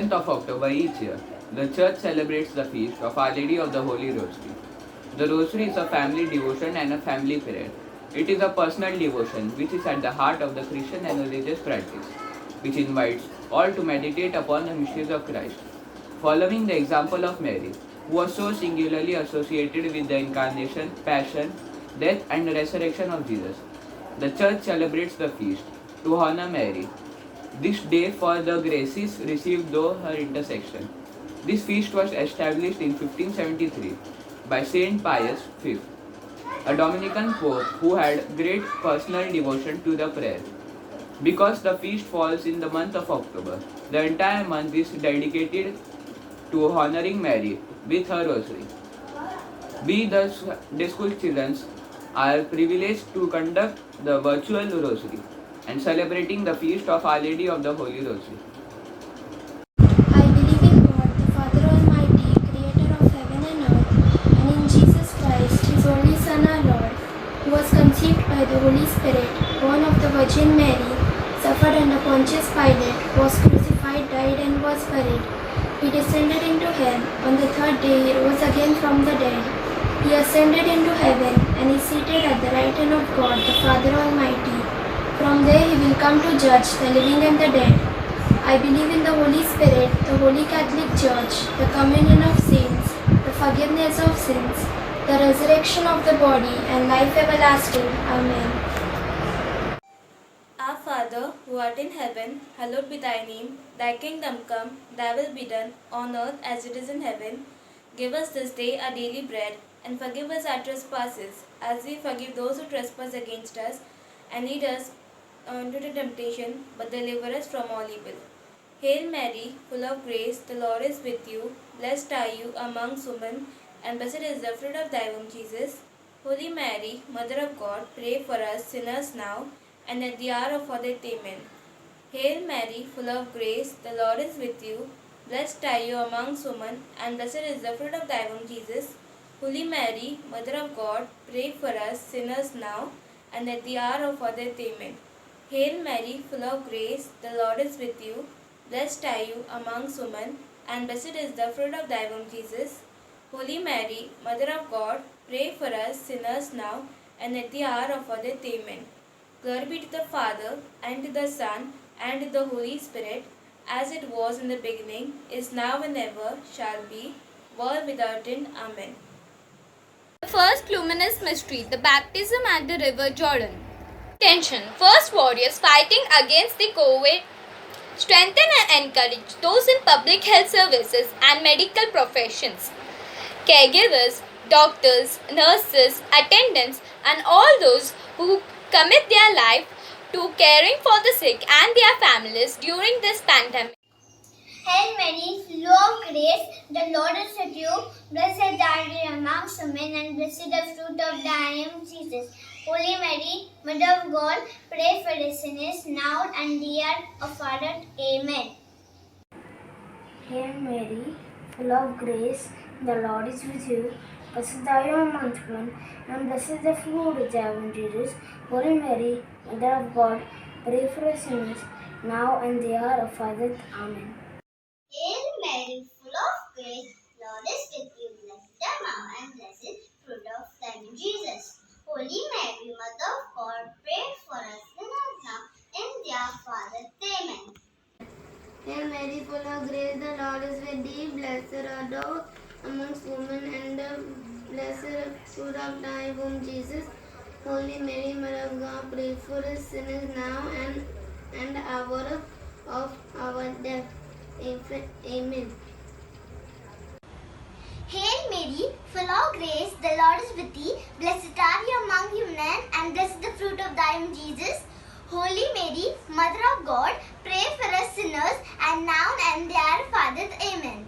month of October each year, the church celebrates the feast of Our Lady of the Holy Rosary. The Rosary is a family devotion and a family prayer. It is a personal devotion which is at the heart of the Christian and religious practice, which invites all to meditate upon the mysteries of Christ. Following the example of Mary, who was so singularly associated with the incarnation, passion, death, and resurrection of Jesus, the church celebrates the feast to honor Mary, this day for the graces received through her intercession. This feast was established in 1573 by Saint Pius V, a Dominican pope who had great personal devotion to the prayer. Because the feast falls in the month of October, the entire month is dedicated to honoring Mary with her rosary. We, the school children, are privileged to conduct the virtual rosary and celebrating the feast of Our Lady of the Holy Rosary. I believe in God, the Father Almighty, creator of heaven and earth, and in Jesus Christ, his only Son, our Lord, who was conceived by the Holy Spirit, born of the Virgin Mary, suffered under Pontius Pilate, was crucified, died, and was buried. He descended into hell. On the third day he rose again from the dead. He ascended into heaven, and is seated at the right hand of God, the Father Almighty. From there he will come to judge the living and the dead. I believe in the Holy Spirit, the Holy Catholic Church, the communion of saints, the forgiveness of sins, the resurrection of the body, and life everlasting. Amen. Our Father, who art in heaven, hallowed be thy name. Thy kingdom come, thy will be done, on earth as it is in heaven. Give us this day our daily bread, and forgive us our trespasses, as we forgive those who trespass against us. And lead us into temptation, but deliver us from all evil. Hail Mary, full of grace, the Lord is with you. Blessed are you amongst women, and blessed is the fruit of thy womb, Jesus. Holy Mary, Mother of God, pray for us sinners now and at the hour of our death. Amen. Hail Mary, full of grace, the Lord is with you. Blessed are you amongst women, and blessed is the fruit of thy womb, Jesus. Holy Mary, Mother of God, pray for us sinners now and at the hour of our death. Amen. Hail Mary, full of grace, the Lord is with you. Blessed are you amongst women, and blessed is the fruit of thy womb, Jesus. Holy Mary, Mother of God, pray for us sinners now and at the hour of our death. Amen. Glory be to the Father, and to the Son, and to the Holy Spirit, as it was in the beginning, is now, and ever shall be, world without end. Amen. The first luminous mystery, the baptism at the river Jordan. Attention! First warriors fighting against the COVID. Strengthen and encourage those in public health services and medical professions. Caregivers, doctors, nurses, attendants, and all those who commit their life to caring for the sick and their families during this pandemic. Hail Mary, full of grace, the Lord is with you. Blessed are you amongst women, and blessed the fruit of thy womb, Jesus. Holy Mary, Mother of God, pray for us sinners now and the hour of our death. Amen. Hail Mary, full of grace, the Lord is with you. Blessed are you amongst women, and blessed is the fruit of thy womb, Jesus. Holy Mary, Mother of God, pray for us sinners, now and the hour of our death. Amen. Hail Mary, full of grace, Lord is with you. Blessed among and blessed fruit of thy womb, Jesus. Holy Mary, Mother of God, pray for us sinners now and the hour of our death. Amen. Hail Mary, full of grace, the Lord is with thee. Blessed art thou amongst women, and the blessed fruit of thy womb, Jesus. Holy Mary, Mother of God, pray for us sinners now and hour of our death. Amen. Hail Mary, full of grace, the Lord is with thee. Blessed are you among women, and blessed the fruit of thy womb, Jesus. Holy Mary, Mother of God, pray for us sinners, and now and the hour of our death. Amen.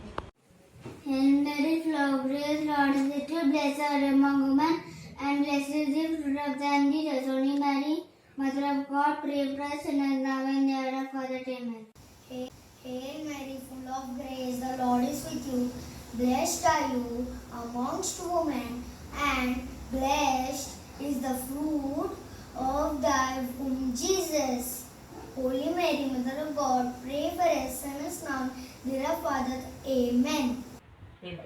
Hail Mary, full of grace, Lord is with you. Blessed are you among women, and blessed is the fruit of thy womb, Jesus. Holy Mary, Mother of God, pray for us sinners now and the hour of our death. Amen. Hail Mary, full of grace, the Lord is with you. Blessed are you amongst women, and blessed is the fruit of thy womb, Jesus. Holy Mary, Mother of God, pray for us sinners now, dear our Father. Amen. Hail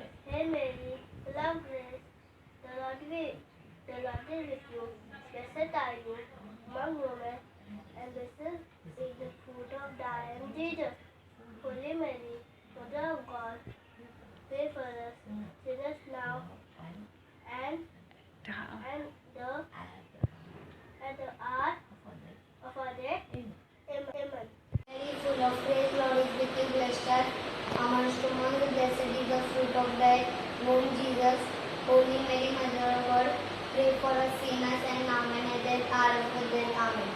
Mary, full of grace, the Lord is with you. Blessed are you among women, and blessed is the fruit of thy womb, Jesus. Holy Mary, Mother of God, pray for us sinners now and the hour of our death. Amen. Mary, full of grace, Lord is with you. Blessed are amongst women, blessed is the fruit of thy womb, Jesus. Holy Mary, Mother of God, pray for us sinners and now and at the hour of our death. Amen.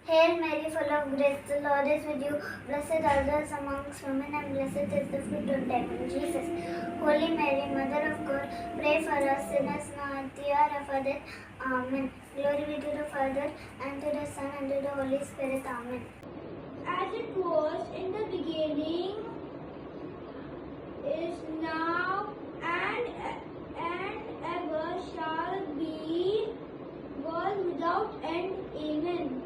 Hail Mary, full of grace, the Lord is with you. Blessed are thou amongst women, and blessed is the fruit of thy womb, Jesus. Holy Mary, Mother of God, pray for us sinners now and at the hour of our death. Amen. Glory be to the Father, and to the Son, and to the Holy Spirit. Amen. As it was in the beginning, is now, and ever shall be, world without end. Amen.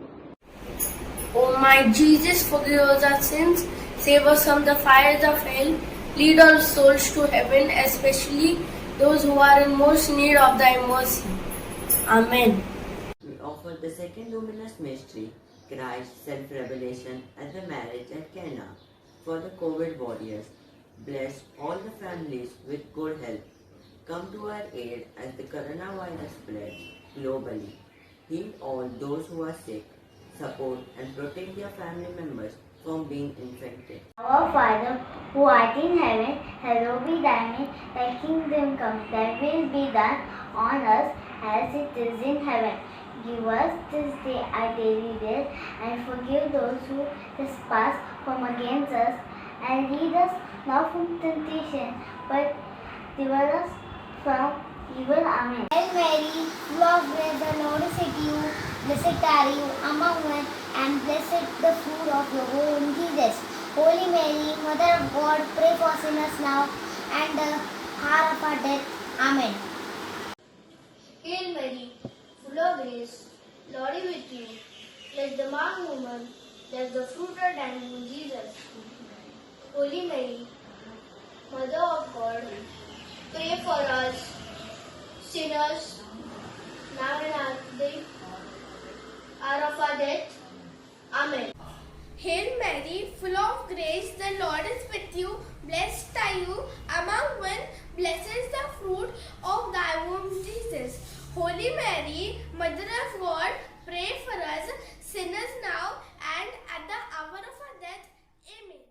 O my Jesus, forgive us our sins, save us from the fires of hell, lead all souls to heaven, especially those who are in most need of thy mercy. Amen. We offer the second luminous mystery, Christ's self-revelation at the marriage at Cana. For the COVID warriors, bless all the families with good health. Come to our aid as the coronavirus spreads globally. Heal all those who are sick. Support and protect their family members from being infected. Our Father, who art in heaven, hallowed be thy name. Thy kingdom come, thy will be done on earth as it is in heaven. Give us this day our daily bread, and forgive those who trespass from against us. And lead us not from temptation, but deliver us from evil. Amen. Hail Mary, full of grace, the Lord is with you. Blessed are you among women, and blessed the fruit of your womb, Jesus. Holy Mary, Mother of God, pray for sinners now and the hour of our death. Amen. Hail Mary, full of grace, Lord is with you. Blessed among women, blessed the fruit of thy womb, Jesus. Holy Mary, Mother of God, pray for us sinners now and at the hour of our death. Amen. Hail Mary, full of grace, the Lord is with you. Blessed are you among women, blessed is the fruit of thy womb, Jesus. Holy Mary, Mother of God, pray for us sinners now and at the hour of our death. Amen.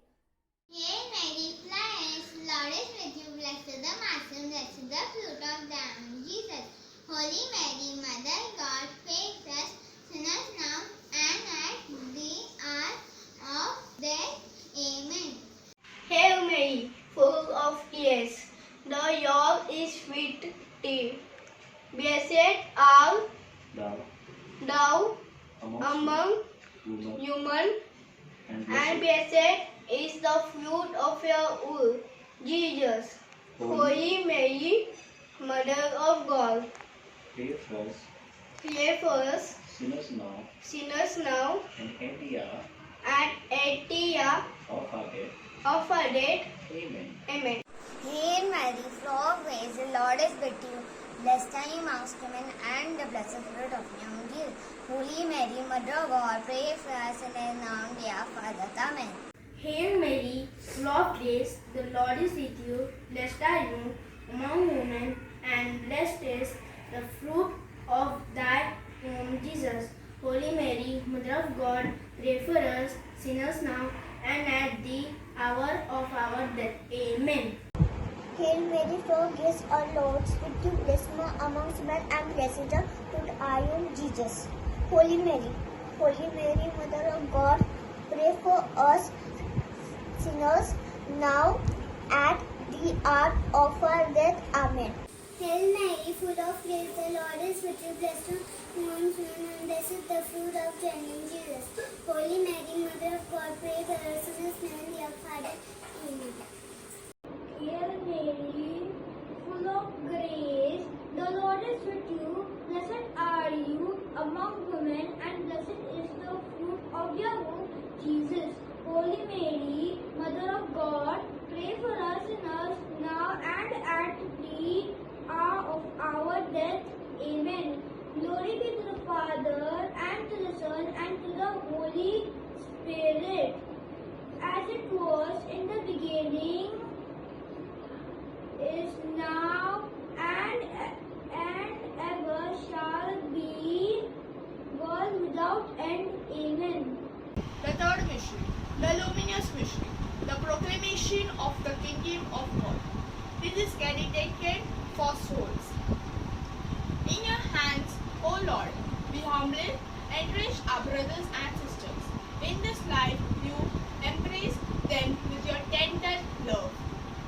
Hail Mary, full of grace, Lord is with you. Blessed the Master, blessed the fruit of thy womb, Jesus. Holy Mary, Mother of God, pray for us sinners now and at the hour of death. Amen. Hail Mary, full of grace, the Lord is with thee. Blessed are thou among women, and blessed is the fruit of your womb, Jesus. Holy Mary, Mother of God, pray for us, pray for us sinners now and at the hour at the hour of our death. of our death. Amen. Amen. Hail Mary, full of grace, the Lord is with you. Blessed are you amongst women, and the blessed fruit of your womb, Jesus. Holy Mary, Mother of God, pray for us sinners now and at the hour of our death. Amen. Hail Mary, full of grace, the Lord is with you. Blessed are you among women, and blessed is the fruit of thy womb, Jesus. Holy Mary, Mother of God, pray for us sinners now and at the hour of our death. Amen. Hail Mary, full of grace, our Lord is with you. Blessed amongst men, and blessed the fruit of thy womb, Jesus. Holy Mary, Mother of God, pray for us sinners now at the hour of our death. Amen. Hail Mary, full of grace, the Lord is with you. Blessed amongst women, and blessed the fruit of thy womb, Jesus. Holy Mary, Mother of God, pray for us sinners now and at the hour of our death. Amen. Hail Mary, full of grace, the Lord is with you. Blessed are you among women, and blessed is This is dedicated for souls. In your hands, O Lord, we humbly enrich our brothers and sisters. In this life, you embrace them with your tender love.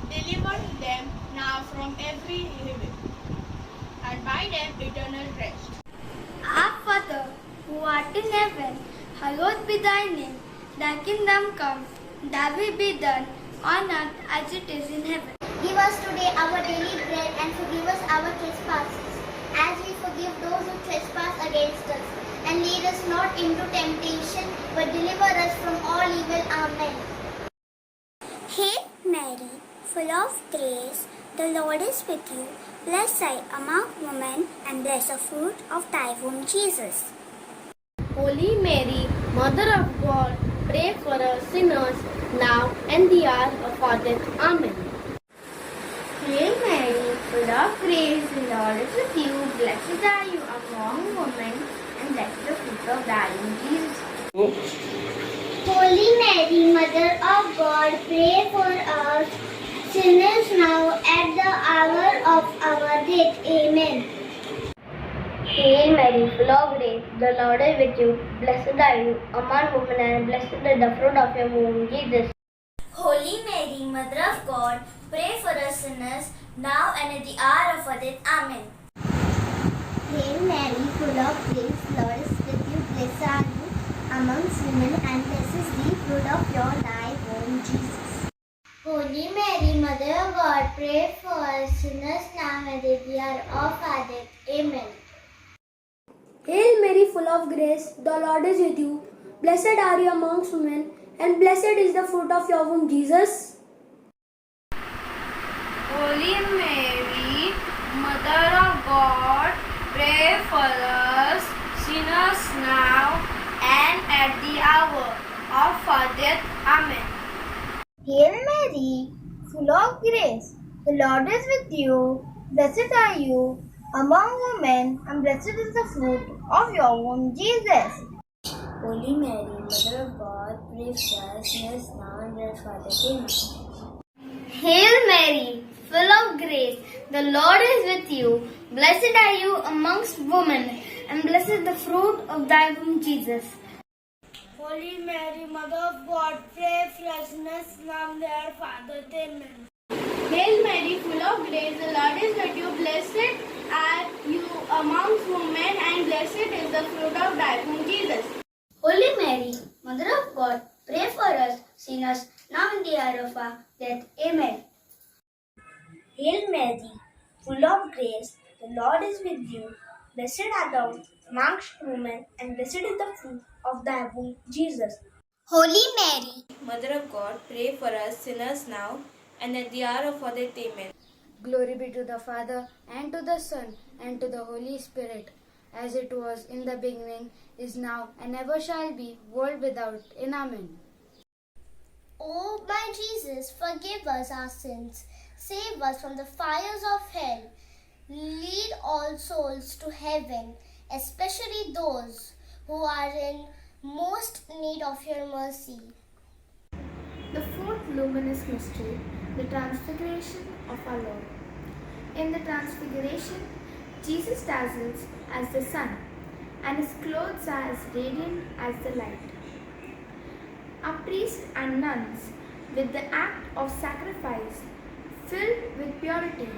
Deliver them now from every evil, and by them eternal rest. Our Father, who art in heaven, hallowed be thy name. Thy kingdom come, thy will be done, on earth as it is in heaven. Give us today our daily bread and forgive us our trespasses, as we forgive those who trespass against us. And lead us not into temptation, but deliver us from all evil. Amen. Hail Mary, full of grace, the Lord is with you. Blessed art among women, and blessed the fruit of thy womb, Jesus. Holy Mary, Mother of God, pray for us sinners, now and the hour of our death. Amen. Hail Mary, full of grace, the Lord is with you. Blessed are you among women, and blessed the fruit of thy womb, Jesus. Holy Mary, Mother of God, pray for us sinners now at the hour of our death. Amen. Hail Mary, full of grace, the Lord is with you. Blessed are you among women, and blessed is the fruit of your womb, Jesus. Holy Mary, Mother of God, pray for us sinners, now and at the hour of our death. Amen. Hail Mary, full of grace, Lord is with you. Blessed are you amongst women, and blessed is the fruit of your womb, Jesus. Holy Mary, Mother of God, pray for us sinners now and at the hour of our death. Amen. Hail Mary, full of grace, the Lord is with you. Blessed are you amongst women, and blessed is the fruit of your womb, Jesus. Holy Mary, Mother of God, pray for us sinners now and at the hour of our death. Amen. Hail Mary, full of grace, the Lord is with you. Blessed are you among women, and blessed is the fruit of your womb, Jesus. Holy Mary, Mother of God, pray for us sinners, now and at our death. Amen. Hail Mary, full of grace, the Lord is with you. Blessed are you amongst women, and blessed is the fruit of thy womb, Jesus. Holy Mary, Mother of God, pray for us sinners, now and at our death. Amen. Hail Mary, full of grace, the Lord is with you. Blessed are you amongst women, and blessed is the fruit of thy womb, Jesus. Holy Mary, Mother of God, pray for us sinners, now and the hour of our death. Amen. Hail Mary, full of grace, the Lord is with you. Blessed art thou amongst women, and blessed is the fruit of thy womb, Jesus. Holy Mary, Mother of God, pray for us sinners now and at the hour of our death. Amen. Glory be to the Father, and to the Son, and to the Holy Spirit, as it was in the beginning, is now, and ever shall be, world without end. Amen. O my Jesus, forgive us our sins. Save us from the fires of hell. Lead all souls to heaven, especially those who are in most need of your mercy. The fourth luminous mystery, the Transfiguration of our Lord. In the Transfiguration, Jesus dazzles as the sun, and his clothes are as radiant as the light. Our priests and nuns, with the act of sacrifice, filled with purity,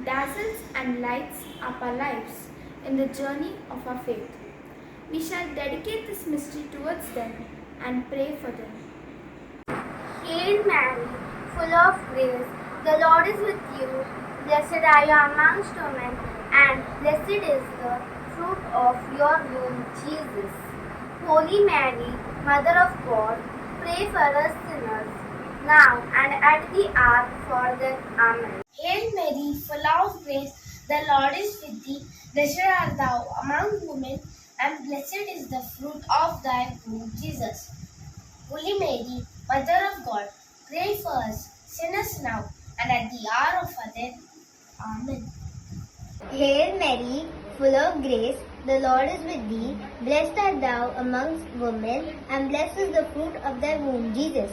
dazzles and lights up our lives in the journey of our faith. We shall dedicate this mystery towards them and pray for them. Hail Mary, full of grace, the Lord is with you. Blessed are you amongst women, and blessed is the fruit of your womb, Jesus. Holy Mary, Mother of God, pray for us sinners, now and at the hour of our death. Amen. Hail Mary, full of grace, the Lord is with thee. Blessed art thou among women, and blessed is the fruit of thy womb, Jesus. Holy Mary, Mother of God, pray for us sinners now and at the hour of our death. Amen. Hail Mary, full of grace, the Lord is with thee. Blessed art thou amongst women, and blessed is the fruit of thy womb, Jesus.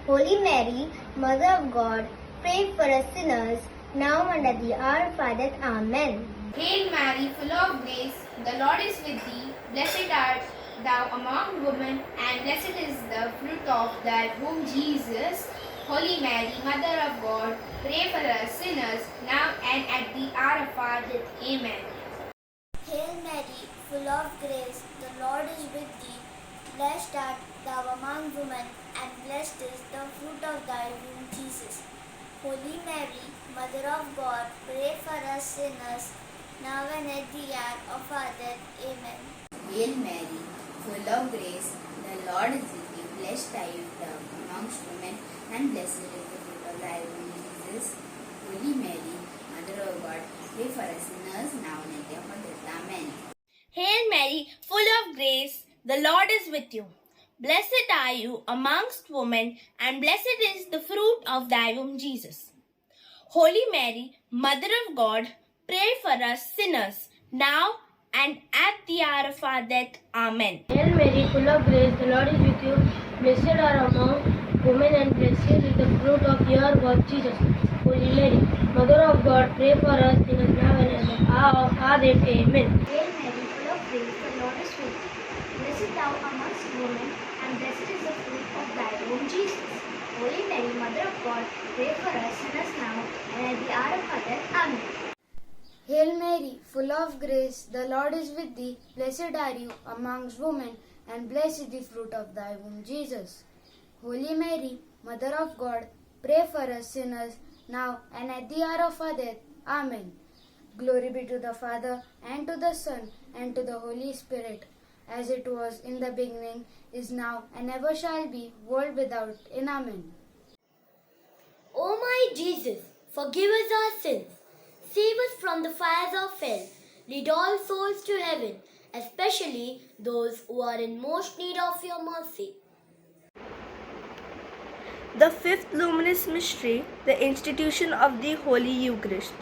Holy Mary, Mother of God, pray for us sinners, now and at the hour of our death. Amen. Hail Mary, full of grace, the Lord is with thee. Blessed art thou among women, and blessed is the fruit of thy womb, Jesus. Holy Mary, Mother of God, pray for us sinners, now and at the hour of our death. Amen. Hail Mary, full of grace, the Lord is with thee. Blessed art thou among women, and blessed is the fruit of thy womb, Jesus. Holy Mary, Mother of God, pray for us sinners, now and at the hour of our death. Amen. Hail Mary, full of grace, the Lord is with thee. Blessed art thou amongst women, and blessed is the fruit of thy womb, Jesus. Holy Mary, Mother of God, pray for us sinners, now and at the hour of death. Amen. Hail Mary, full of grace, the Lord is with you. Blessed are you amongst women, and blessed is the fruit of thy womb, Jesus. Holy Mary, Mother of God, pray for us sinners, now and at the hour of our death. Amen. Hail Mary, full of grace, the Lord is with you. Blessed are among women, and blessed is the fruit of your womb, Jesus. Holy Mary, Mother of God, pray for us sinners, now and at the hour of our death. Amen. Hail Mary, full of grace, the Lord is with thee. Blessed thou amongst women, and blessed is the fruit of thy womb, Jesus. Holy Mary, Mother of God, pray for us sinners now and at the hour of our death. Amen. Hail Mary, full of grace, the Lord is with thee. Blessed are you amongst women, and blessed is the fruit of thy womb, Jesus. Holy Mary, Mother of God, pray for us sinners, now and at the hour of our death. Amen. Glory be to the Father, and to the Son, and to the Holy Spirit, as it was in the beginning, is now, and ever shall be, world without end. Amen. O my Jesus, forgive us our sins. Save us from the fires of hell. Lead all souls to heaven, especially those who are in most need of your mercy. The fifth luminous mystery, the institution of the Holy Eucharist.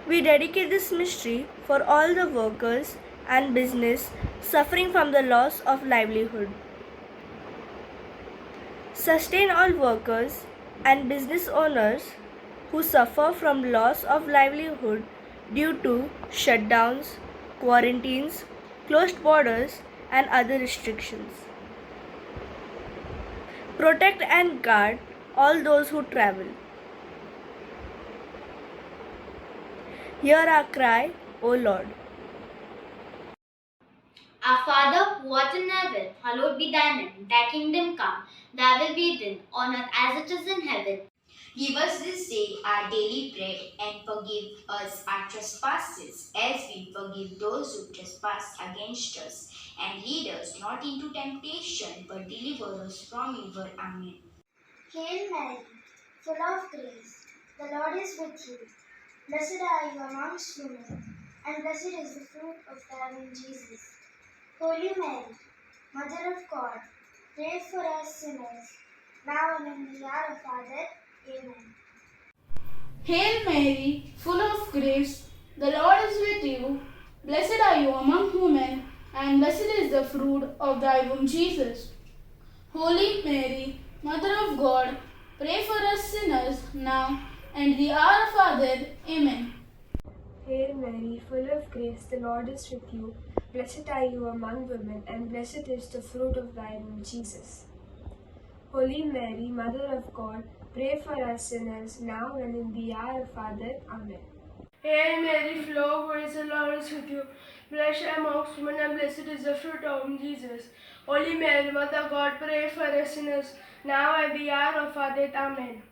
We dedicate this mystery for all the workers and business suffering from the loss of livelihood. Sustain all workers and business owners who suffer from loss of livelihood due to shutdowns, quarantines, closed borders, and other restrictions. Protect and guard all those who travel. Hear our cry, O Lord. Our Father, who art in heaven, hallowed be thy name. Thy kingdom come, thy will be done, on earth as it is in heaven. Give us this day our daily bread, and forgive us our trespasses, as we forgive those who trespass against us. And lead us not into temptation, but deliver us from evil. Amen. Hail Mary, full of grace, the Lord is with you. Blessed are you amongst women, and blessed is the fruit of thy womb, Jesus. Holy Mary, Mother of God, pray for us sinners, now and in the hour of our death. Amen. Hail Mary, full of grace, the Lord is with you. Blessed are you among women, and blessed is the fruit of thy womb, Jesus. Holy Mary, Mother of God, pray for us sinners, now and the hour of our death. Amen. Hail Mary, full of grace, the Lord is with you. Blessed are you among women, and blessed is the fruit of thy womb, Jesus. Holy Mary, Mother of God, pray for us sinners, now and in the hour of our death. Amen. Hail Mary, full of grace, the Lord is with you. Blessed amongst women, and blessed is the fruit of womb, Jesus. Holy Mary, Mother of God, pray for us sinners, now and the hour of our death. Amen.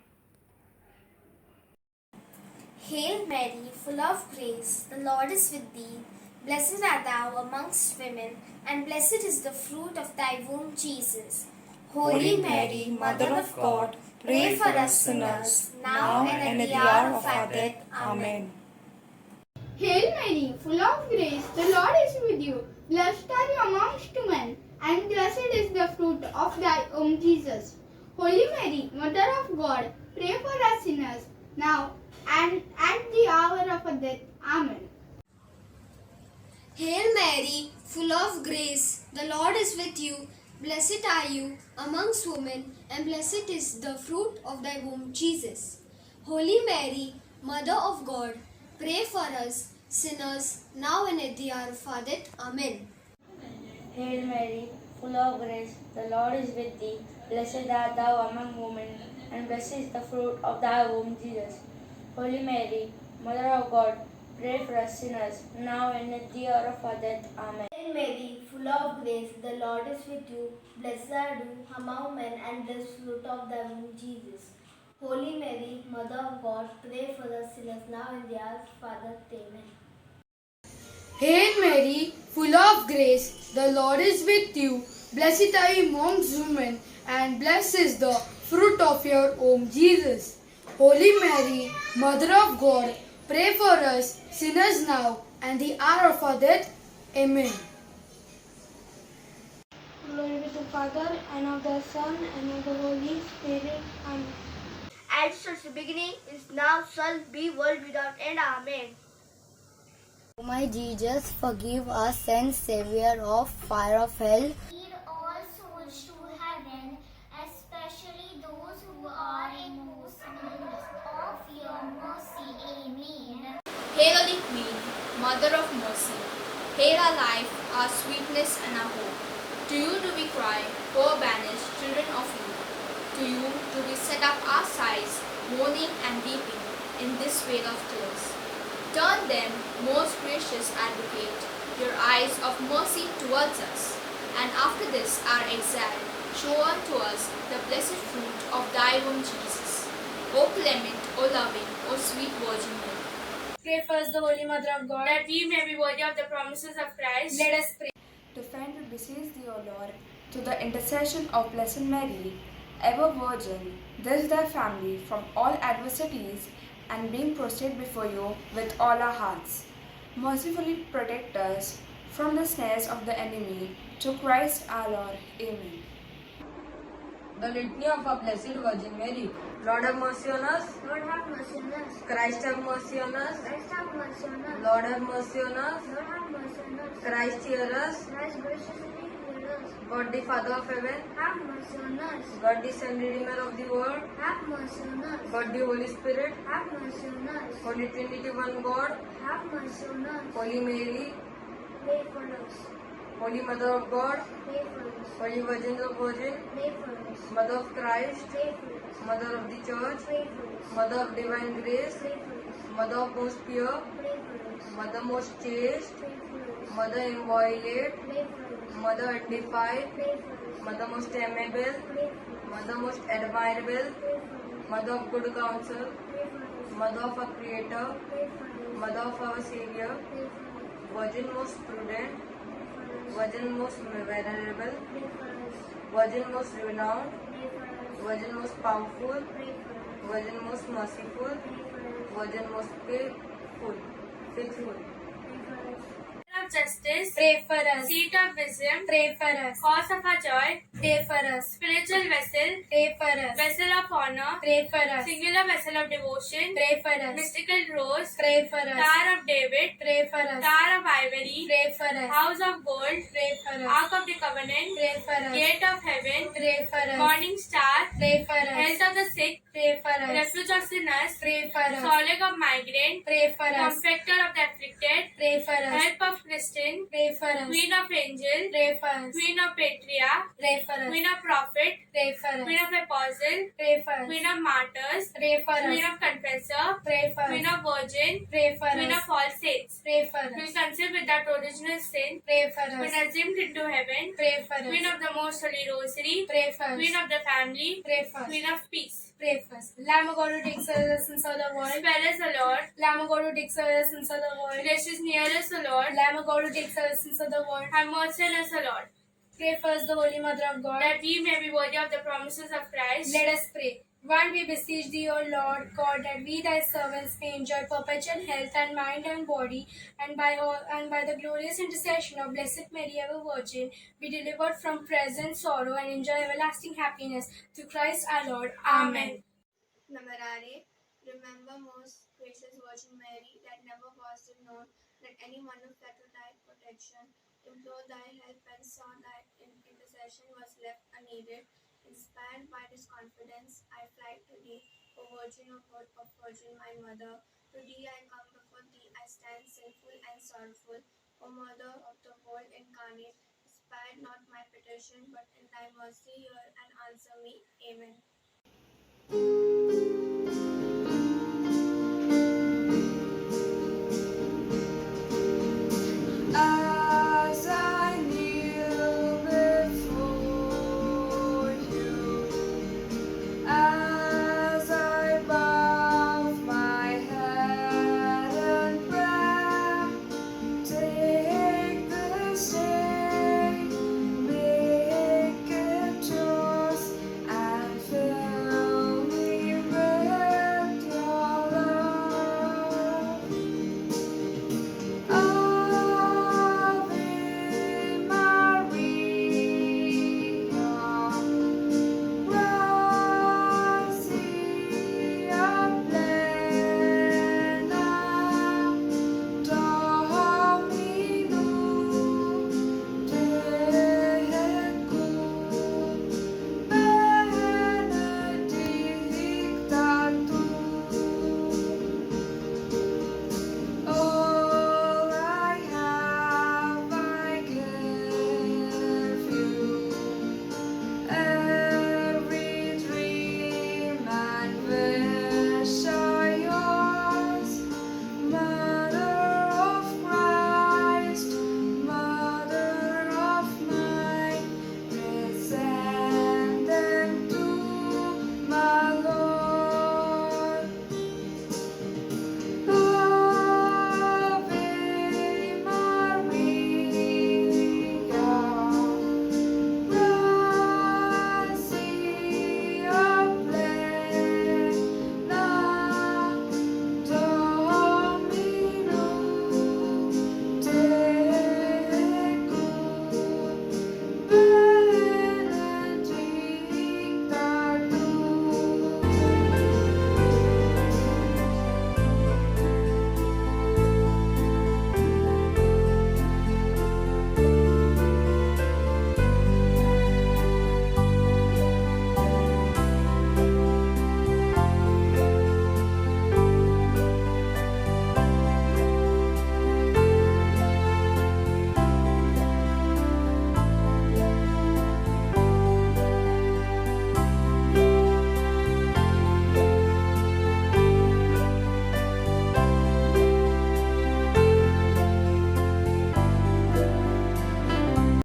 Hail Mary, full of grace, the Lord is with thee. Blessed art thou amongst women, and blessed is the fruit of thy womb, Jesus. Holy Mary, Mother of God, pray for us sinners, now and at the hour of our death. Amen. Hail Mary, full of grace, the Lord is with you. Blessed are you amongst women, and blessed is the fruit of thy womb, Jesus. Holy Mary, Mother of God, pray for us sinners, now and at the hour of our death. Amen. Hail Mary, full of grace, the Lord is with you. Blessed are you amongst women, and blessed is the fruit of thy womb, Jesus. Holy Mary, Mother of God, pray for us sinners now and at the hour of our death. Amen. Hail Mary, full of grace, the Lord is with thee. Blessed art thou among women, and blessed is the fruit of thy womb, Jesus. Holy Mary, Mother of God, pray for us sinners, now and at the hour of our death. Amen. Hail Mary, full of grace, the Lord is with you. Blessed are you among men, and blessed is the fruit of thy womb, Jesus. Holy Mary, Mother of God, pray for us sinners now and the hour of our death. Amen. Hail Mary, full of grace, the Lord is with you. Blessed are you amongst women, and blessed is the fruit of your womb, Jesus. Holy Mary, Mother of God, pray for us sinners now and the hour of our death. Amen. Glory be to the Father, and of the Son, and of the Holy Spirit. Amen. As it was in the beginning, is now, shall be, world without end. Amen. O my Jesus, forgive us and Savior of fire of hell. Lead all souls to heaven, especially those who are in most need of your mercy. Amen. Hail, Holy Queen, Mother of Mercy. Hail our life, our sweetness, and our hope. To you do we cry, poor banished children of Eve. To you do we set up our sighs, mourning and weeping in this vale of tears. Turn then, most gracious Advocate, your eyes of mercy towards us, and after this our exile, show unto us the blessed fruit of thy womb, Jesus. O clement, O loving, O sweet Virgin Mary. Pray for us, the Holy Mother of God, that we may be worthy of the promises of Christ. Let us pray. Defend and beseech thee, O Lord, through the intercession of Blessed Mary, ever Virgin, this thy family from all adversities, and being prostrate before you with all our hearts. Mercifully protect us from the snares of the enemy, through Christ our Lord. Amen. The Litany of our Blessed Virgin Mary. Lord have mercy on us. Lord have mercy on us. Christ have mercy on us. Christ have mercy on us. Lord have mercy on us. Lord have mercy on us. Christ hear us. Christ graciously hear us. God the Father of heaven. Have mercy on us. God the Son, Redeemer of the world. Have mercy on us. God the Holy Spirit. Have mercy on us. Holy Trinity, one God. Have mercy on us. Holy Mary. Pray for us. Holy Mother of God. Pray for us. Holy Virgin of Virgin. Pray for us. Mother of Christ. Pray for us. Mother of the Church. Pray for us. Mother of Divine Grace. Pray for us. Mother of most pure. Pray for us. Mother most chaste. Pray for us. Mother inviolate. Pray for us. Mother undefiled. Pray for us. Mother most amiable. Pray for us. Mother most admirable. Pray for us. Mother of good counsel. Pray for us. Mother of our Creator. Pray for us. Mother of our Savior. Pray for us. Virgin most prudent. Virgin most venerable. Pray for us. Virgin most renowned. Pray for us. Virgin most powerful. Pray for us. Virgin most merciful. Pray for us. Virgin most faithful. Of justice, pray for us. Seat of wisdom, pray for us. Cause of our joy, pray for us. Spiritual vessel, pray for us. Vessel of honor, pray for us. Singular vessel of devotion, pray for us. Mystical rose, pray for us. Tower of David, pray for us. Tower of ivory, pray for us. House of gold, pray for us. Ark of the covenant, pray for us. Gate of heaven, pray for us. Morning star, pray for us. Health of the sick, pray for us. Refuge of sinners, pray for us. Solace of migrant, pray for us. Comforter of the afflicted, pray for us. Help of Christian, pray for us. Queen of angel, pray for us. Queen of patriarch, pray for us. Queen of prophet, pray for us. Queen of apostle, pray for us. Queen of martyrs, pray for us. Queen of confessor, pray for us. Queen of virgin, pray for us. Queen of all saints, pray for us. Queen conceived without original sin, pray for us. Queen assumed into heaven, pray for us. Queen of the most holy rosary, pray for us. Queen of the family, pray for us. Queen of peace, pray for us. Lamb of God who takes away the sins of the world, spare us, O Lord. Lamb of God who takes away the sins of the world, gracious near us, O Lord. Lamb of God who takes away the sins of the world, have mercy on us, O Lord. Pray for us, the Holy Mother of God, that we may be worthy of the promises of Christ. Let us pray. One, we beseech thee, O Lord God, that we thy servants may enjoy perpetual health and mind and body, and by the glorious intercession of Blessed Mary, ever Virgin, be delivered from present sorrow and enjoy everlasting happiness through Christ our Lord. Amen. Namarare, remember, most gracious Virgin Mary, that never was it known that any one who fled to thy protection, implored thy help, and saw thy intercession was left unneeded. Inspired by this confidence, I fly to thee. O Virgin of God, of Virgin my Mother, to thee I come, before thee I stand sinful and sorrowful. O Mother of the Word incarnate, spare not my petition, but in thy mercy hear and answer me. Amen.